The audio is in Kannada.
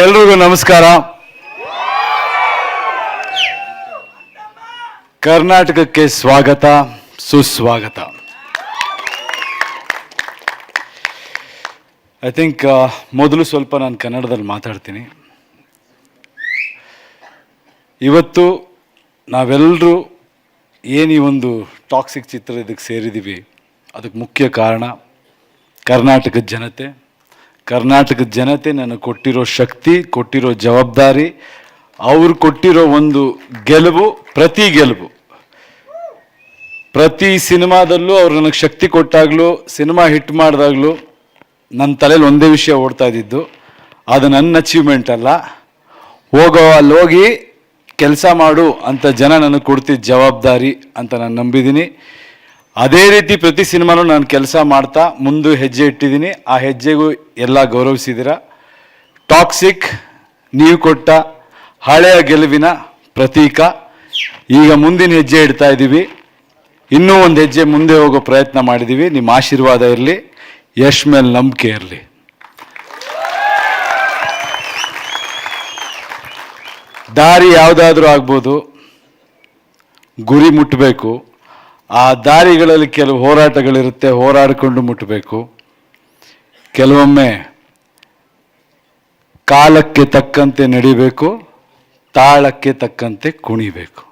ಎಲ್ರಿಗೂ ನಮಸ್ಕಾರ. ಕರ್ನಾಟಕಕ್ಕೆ ಸ್ವಾಗತ, ಸುಸ್ವಾಗತ. ಐ ಥಿಂಕ್ ಮೊದಲು ಸ್ವಲ್ಪ ನಾನು ಕನ್ನಡದಲ್ಲಿ ಮಾತಾಡ್ತೀನಿ. ಇವತ್ತು ನಾವೆಲ್ಲರೂ ಏನು ಈ ಒಂದು ಟಾಕ್ಸಿಕ್ ಚಿತ್ರ ಇದಕ್ಕೆ ಸೇರಿದ್ದೀವಿ, ಅದಕ್ಕೆ ಮುಖ್ಯ ಕಾರಣ ಕರ್ನಾಟಕದ ಜನತೆ. ಕರ್ನಾಟಕದ ಜನತೆ ನನಗೆ ಕೊಟ್ಟಿರೋ ಶಕ್ತಿ, ಕೊಟ್ಟಿರೋ ಜವಾಬ್ದಾರಿ, ಅವ್ರು ಕೊಟ್ಟಿರೋ ಒಂದು ಗೆಲುವು, ಪ್ರತಿ ಗೆಲುವು. ಪ್ರತಿ ಸಿನಿಮಾದಲ್ಲೂ ಅವ್ರು ನನಗೆ ಶಕ್ತಿ ಕೊಟ್ಟಾಗಲೂ, ಸಿನಿಮಾ ಹಿಟ್ ಮಾಡಿದಾಗಲೂ ನನ್ನ ತಲೆಯಲ್ಲಿ ಒಂದೇ ವಿಷಯ ಓಡ್ತಾ ಇದ್ದಿದ್ದು, ಅದು ನನ್ನ ಅಚೀವ್ಮೆಂಟ್ ಅಲ್ಲ, ಅಲ್ಲಿ ಹೋಗಿ ಕೆಲಸ ಮಾಡು ಅಂತ ಜನ ನನಗೆ ಕೊಡ್ತಿದ್ದ ಜವಾಬ್ದಾರಿ ಅಂತ ನಾನು ನಂಬಿದ್ದೀನಿ. ಅದೇ ರೀತಿ ಪ್ರತಿ ಸಿನಿಮಾನೂ ನಾನು ಕೆಲಸ ಮಾಡ್ತಾ ಮುಂದೆ ಹೆಜ್ಜೆ ಇಟ್ಟಿದ್ದೀನಿ. ಆ ಹೆಜ್ಜೆಗೂ ಎಲ್ಲ ಗೌರವಿಸಿದ್ದೀರ. ಟಾಕ್ಸಿಕ್ ನೀವು ಕೊಟ್ಟ ಹಳೆಯ ಗೆಲುವಿನ ಪ್ರತೀಕ. ಈಗ ಮುಂದಿನ ಹೆಜ್ಜೆ ಇಡ್ತಾ ಇದ್ದೀವಿ. ಇನ್ನೂ ಒಂದು ಹೆಜ್ಜೆ ಮುಂದೆ ಹೋಗೋ ಪ್ರಯತ್ನ ಮಾಡಿದ್ದೀವಿ. ನಿಮ್ಮ ಆಶೀರ್ವಾದ ಇರಲಿ, ಯಶ್ ಮೇಲೆ ನಂಬಿಕೆ ಇರಲಿ. ದಾರಿ ಯಾವುದಾದ್ರೂ ಆಗ್ಬೋದು, ಗುರಿ ಮುಟ್ಟಬೇಕು. ಆ ದಾರಿಗಳಲ್ಲಿ ಕೆಲವು ಹೋರಾಟಗಳಿರುತ್ತೆ, ಹೋರಾಡಿಕೊಂಡು ಮುಟ್ಟಬೇಕು. ಕೆಲವೊಮ್ಮೆ ಕಾಲಕ್ಕೆ ತಕ್ಕಂತೆ ನಡಿಬೇಕು, ತಾಳಕ್ಕೆ ತಕ್ಕಂತೆ ಕುಣಿಬೇಕು.